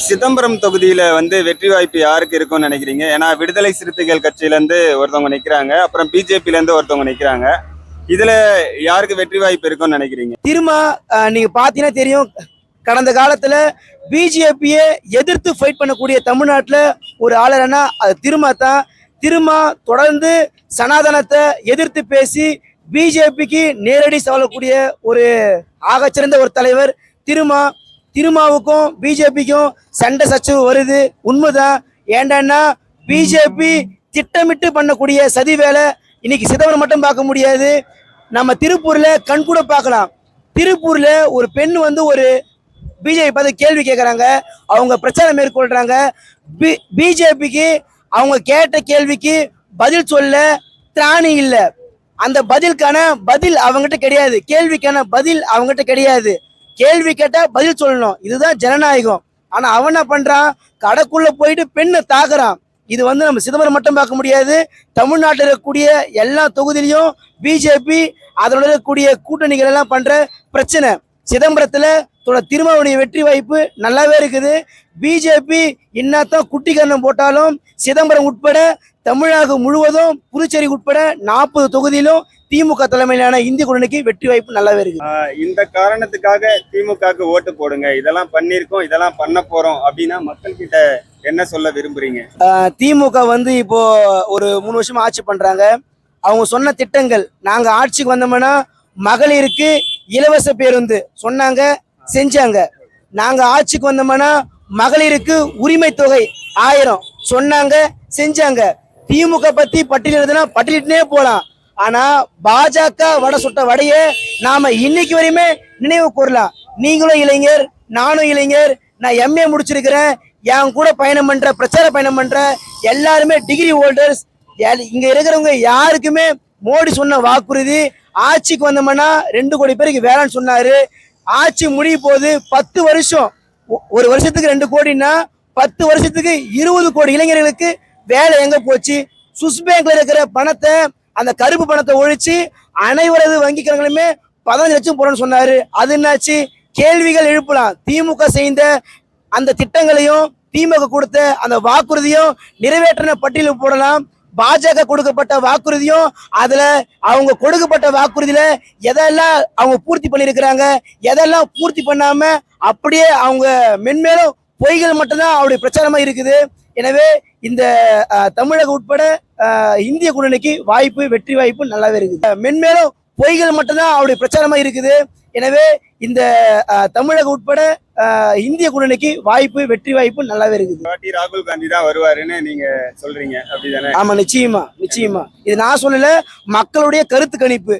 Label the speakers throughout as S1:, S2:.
S1: சிதம்பரம் தொகுதியில வெற்றி வாய்ப்பு யாருக்கு இருக்கும்னு நினைக்கிறீங்க? ஏன்னா விடுதலை சிறுத்தைகள் கட்சியில இருந்து ஒருத்தவங்க நிக்கிறாங்க, அப்புறம் பிஜேபில இருந்து ஒருத்தவங்க நிக்கிறாங்க. இதுல யாருக்கு வெற்றி வாய்ப்பு இருக்கும்னு நினைக்கிறீங்க?
S2: நீங்க பாத்தீங்கன்னா தெரியும், கடந்த காலத்துல பிஜேபியை எதிர்த்து ஃபைட் பண்ணக்கூடிய தமிழ்நாட்டில் ஒரு ஆளர்னா அது திருமா தான். திருமா தொடர்ந்து சனாதனத்தை எதிர்த்து பேசி பிஜேபிக்கு நேரடி சவாலக்கூடிய ஒரு ஆகச்சிறந்த ஒரு தலைவர் திருமா. திருமாவுக்கும் பிஜேபிக்கும் சண்டை சச்சரவு வருது, உண்மைதான். ஏண்டான்னா பிஜேபி திட்டமிட்டு பண்ணக்கூடிய சதி வேலை இன்னைக்கு சிதம்பரம் மட்டும் பார்க்க முடியாது, நம்ம திருப்பூர்ல கண்கூட பார்க்கலாம். திருப்பூர்ல ஒரு பெண் ஒரு பிஜேபி பார்த்து கேள்வி கேட்குறாங்க, அவங்க பிரச்சாரம் மேற்கொள்றாங்க. பிஜேபிக்கு அவங்க கேட்ட கேள்விக்கு பதில் சொல்ல திராணி இல்லை. அந்த பதிலுக்கான பதில் அவங்ககிட்ட கிடையாது, கேள்விக்கான பதில் அவங்ககிட்ட கிடையாது. கேள்வி கேட்டா பதில் சொல்லணும், இதுதான் ஜனநாயகம். ஆனா அவன் என்ன பண்றான், கடைக்குள்ள போயிட்டு பெண்ணை தாக்குறான். இது நம்ம சிதம்பரம் மட்டும் பார்க்க முடியாது, தமிழ்நாட்டில் இருக்கக்கூடிய எல்லா தொகுதியிலையும் பிஜேபி அதோட இருக்கக்கூடிய கூட்டணிகள் எல்லாம் பண்ற பிரச்சனை. சிதம்பரத்துல திருமாவுடைய வெற்றி வாய்ப்பு நல்லாவே இருக்குது. பிஜேபி இன்னத்தான் குட்டி கண்ணம் போட்டாலும் சிதம்பரம் உட்பட தமிழகம் முழுவதும் புதுச்சேரி உட்பட 40 தொகுதியிலும் திமுக தலைமையிலான இந்திய கூட்டணிக்கு வெற்றி வாய்ப்பு நல்லாவே இருக்கு.
S1: இந்த காரணத்துக்காக திமுகவுக்கு ஓட்டு போடுங்க, இதெல்லாம் பண்ணிருக்கோம், இதெல்லாம் பண்ண போறோம் அப்படின்னா மக்கள் கிட்ட என்ன சொல்ல விரும்புறீங்க?
S2: திமுக இப்போ ஒரு 3 வருஷமா ஆட்சி பண்றாங்க. அவங்க சொன்ன திட்டங்கள், நாங்க ஆட்சிக்கு வந்தோம்னா மகளிருக்கு இலவச பேருந்து சொன்னாங்க, செஞ்சாங்க. நாங்க ஆட்சிக்கு வந்தோம்னா மகளிருக்கு உரிமை தொகை 1000 சொன்னாங்க, செஞ்சாங்க. திமுக பத்தி பட்டியலிடுதுன்னா பட்டியலிட்டே போலாம். ஆனா பாஜக வடை சுட்ட வடையே நாம இன்னைக்கு வரையுமே நினைவு கூறலாம். நீங்களும் இளைஞர், நானும் இளைஞர், நான் எம்ஏ முடிச்சிருக்கிறேன், என் கூட பயணம் பண்ற பிரச்சார பயணம் பண்ற எல்லாருமே டிகிரி ஹோல்டர்ஸ். இங்க இருக்கிறவங்க யாருக்குமே மோடி சொன்ன வாக்குறுதி ஆட்சிக்கு வந்தோம்னா 2 கோடி பேருக்கு வேலைன்னு சொன்னாரு. ஆட்சி முடிய போது 10 வருஷம், ஒரு வருஷத்துக்கு 2 கோடின்னா 10 வருஷத்துக்கு 20 கோடி இளைஞர்களுக்கு வேலை எங்க போச்சு? சுவிஸ் பேங்க்ல இருக்கிற பணத்தை, அந்த கருப்பு பணத்தை ஒழிச்சு அனைவரது வங்கி கணக்குகளுமே 15 லட்சம் போறோம்னு சொன்னாரு. அது என்னாச்சு? கேள்விகள் எழுப்பலாம். திமுக செய்த அந்த திட்டங்களையும் திமுக கொடுத்த அந்த வாக்குறுதியும் நிறைவேற்றின பட்டியலில் போடலாம். பாஜக கொடுக்கப்பட்ட வாக்குறுதியும் அதுல அவங்க கொடுக்கப்பட்ட வாக்குறுதியில எதெல்லாம் அவங்க பூர்த்தி பண்ணிருக்கிறாங்க, எதெல்லாம் பூர்த்தி பண்ணாம அப்படியே அவங்க மென்மேலும் பொய்கள் மட்டும்தான் அவருடைய பிரச்சாரமா இருக்குது. எனவே இந்த தமிழக உட்பட இந்திய கூட்டணிக்கு வாய்ப்பு, வெற்றி வாய்ப்பு நல்லாவே இருக்குது. மென்மேலும் பொய்கள் மட்டும்தான் அவருடைய பிரச்சாரமா இருக்குது. எனவே இந்த தமிழக உட்பட இந்திய கூட்டணிக்கு வாய்ப்பு, வெற்றி வாய்ப்பு நல்லாவே இருக்குது.
S1: ராகுல் காந்தி தான் வருவாருன்னு நீங்க சொல்றீங்க, அப்படிதானே?
S2: ஆமா, நிச்சயமா நிச்சயமா. இது நான் சொல்லல, மக்களுடைய கருத்து கணிப்பு.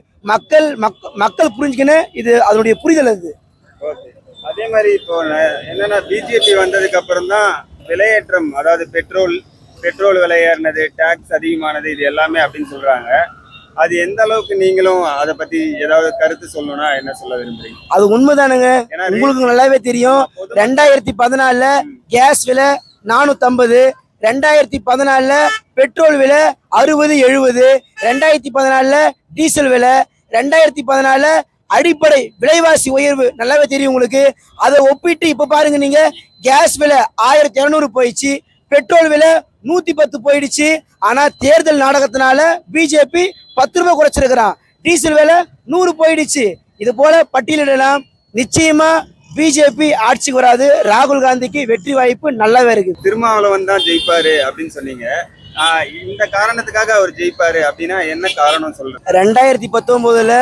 S2: மக்கள் புரிஞ்சுக்கணும், இது அதனுடைய புரிதல். அது
S1: அதே மாதிரி இப்போ என்னன்னா பிஜேபி வந்ததுக்கு அப்புறம் தான் விலையேற்றம், அதாவது பெட்ரோல் விலை ஏறினது, டாக்ஸ் அதிகமானது, இது எல்லாமே அப்படின்னு சொல்றாங்க. அது எந்த அளவுக்கு நீங்களும் அதை பத்தி ஏதாவது கருத்து சொல்லணும்னா என்ன சொல்ல விரும்புறீங்க?
S2: அது உண்மைதானுங்க, உங்களுக்கு நல்லாவே தெரியும். 2014 கேஸ் விலை 450, 2014 பெட்ரோல் விலை 60-70, 2014 டீசல் விலை, 2014 அடிப்படை விலைவாசி உயர்வு நல்லாவே தெரியும் உங்களுக்கு. அதை ஒப்பிட்டு இப்ப பாருங்க, நீங்க கேஸ் விலை 1200 போயிடுச்சு, பெட்ரோல் விலை 110 போயிடுச்சு. ஆனா தேர்தல் நாடகத்தினால பிஜேபி 10 ரூபாய் குறைச்சிருக்கிறான், டீசல் விலை 100 போயிடுச்சு. இது போல பட்டியலிடலாம். நிச்சயமா பிஜேபி ஆட்சிக்கு வராது. ராகுல் காந்திக்கு வெற்றி வாய்ப்பு நல்லாவே இருக்கு.
S1: திருமாவளவன் தான் ஜெயிப்பாரு அப்படின்னு சொன்னீங்க, இந்த காரணத்துக்காக அவர் ஜெயிப்பாரு அப்படின்னா என்ன காரணம் சொல்றேன்?
S2: 2019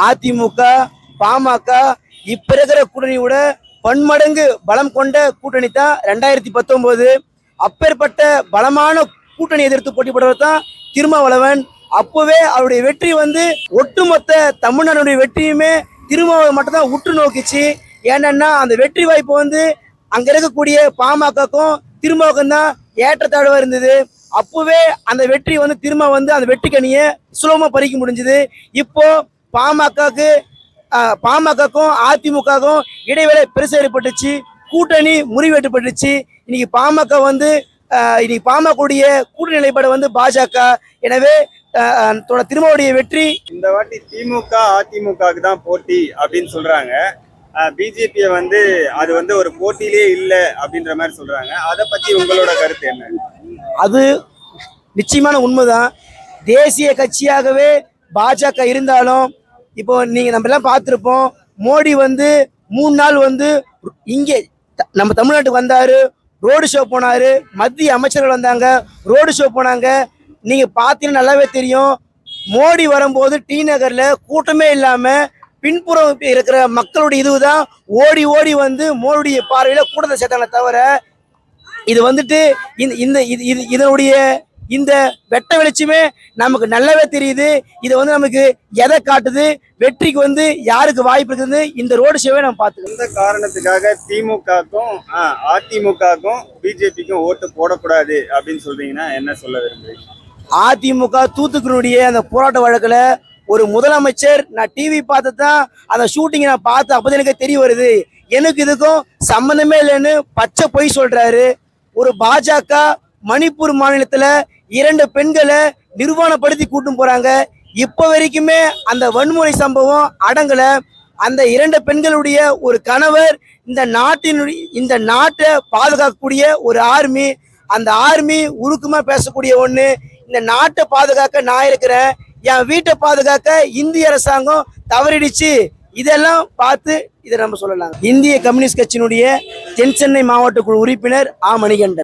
S2: அதிமுக பாமக இப்ப இருக்கிற கூட்டணியோட பன்மடங்கு பலம் கொண்ட கூட்டணி தான் 2019. அப்பேற்பட்ட பலமான கூட்டணி எதிர்த்து போட்டி போடுறது தான் திருமாவளவன். அப்பவே அவருடைய வெற்றி ஒட்டுமொத்த தமிழ்நாடுடைய வெற்றியுமே திருமாவளவன் மட்டும் தான் உற்று நோக்கிச்சு. ஏன்னா அந்த வெற்றி வாய்ப்பு அங்க இருக்கக்கூடிய பாமகக்கும் திருமாவுக்கும் தான் ஏற்றத்தாழ்வா இருந்தது. அப்பவே அந்த வெற்றி திரும்ப அந்த வெற்றி கனியை சுலபமா பறிக்க முடிஞ்சது. இப்போ பாமகக்கும் அதிமுகவும் இடைவேளை பெருசா ஏற்பட்டுச்சு, கூட்டணி முறிவேற்றப்பட்டுச்சு. இன்னைக்கு பாமக இன்னைக்கு பாமகவுடைய கூட்டணி நிலைப்பாடு பாஜக. எனவே திருமாவுடைய வெற்றி
S1: இந்த வாட்டி திமுக அதிமுகவுக்கு தான் போட்டி அப்படின்னு சொல்றாங்க. பிஜேபியை வந்து அது வந்து ஒரு போட்டியிலே இல்லை அப்படின்ற மாதிரி சொல்றாங்க. அதை பத்தி உங்களோட கருத்து என்ன?
S2: அது நிச்சயமான உண்மைதான். தேசிய கட்சியாகவே பாஜக இருந்தாலும் இப்போ நீங்க நம்ம எல்லாம் பார்த்துருப்போம். மோடி வந்து 3 நாள் வந்து இங்கே நம்ம தமிழ்நாட்டுக்கு வந்தாரு, ரோடு ஷோ போனாரு, மத்திய அமைச்சர்கள் வந்தாங்க, ரோடு ஷோ போனாங்க. நீங்க பார்த்தீங்கன்னா நல்லாவே தெரியும். மோடி வரும்போது டி நகர்ல கூட்டமே இல்லாம பின்புறம் இருக்கிற மக்களுடைய இதுதான் ஓடி ஓடி வந்து மோடியுடைய பார்வையில கூட்டத்தை சேர்த்தாங்க. தவிர இது வந்துட்டு இதனுடைய இந்த வெட்ட வெளிச்சமே நமக்கு நல்லாவே தெரியுது. இது வந்து நமக்கு எதை காட்டுது, வெற்றிக்கு வந்து யாருக்கு வாய்ப்பு இருக்குது இந்த ரோடு ஷோவே நம்ம பார்த்துக்கணும்.
S1: இந்த காரணத்துக்காக திமுகக்கும் அதிமுகக்கும் பிஜேபிக்கும் ஓட்டு போடக்கூடாது அப்படின்னு சொல்றீங்கன்னா என்ன சொல்ல விரும்புறீங்க?
S2: அதிமுக தூத்துக்குடியுடைய அந்த போராட்ட வழக்குல ஒரு முதலமைச்சர், நான் டிவி பார்த்து தான் அந்த ஷூட்டிங்கை நான் பார்த்து அப்போதான் எனக்கு தெரிய வருது, எனக்கு இதுக்கும் சம்பந்தமே இல்லைன்னு பச்சை பொய் சொல்றாரு. ஒரு பாஜக மணிப்பூர் மாநிலத்துல 2 பெண்களை நிர்வாணப்படுத்தி கூட்டும் போறாங்க. இப்ப வரைக்குமே அந்த வன்முறை சம்பவம் அடங்கல. அந்த 2 பெண்களுடைய ஒரு கணவர் இந்த நாட்டை பாதுகாக்கக்கூடிய ஒரு ஆர்மி, அந்த ஆர்மி உருக்குமா பேசக்கூடிய ஒண்ணு, இந்த நாட்டை பாதுகாக்க நான் இருக்கிறேன், என் வீட்டை பாதுகாக்க இந்திய அரசாங்கம் தவறிடுச்சு. இதெல்லாம் பார்த்து இதை நம்ம சொல்லலாம். இந்திய கம்யூனிஸ்ட் கட்சியினுடைய தென் சென்னை மாவட்ட குழு உறுப்பினர் மணிகண்டன்.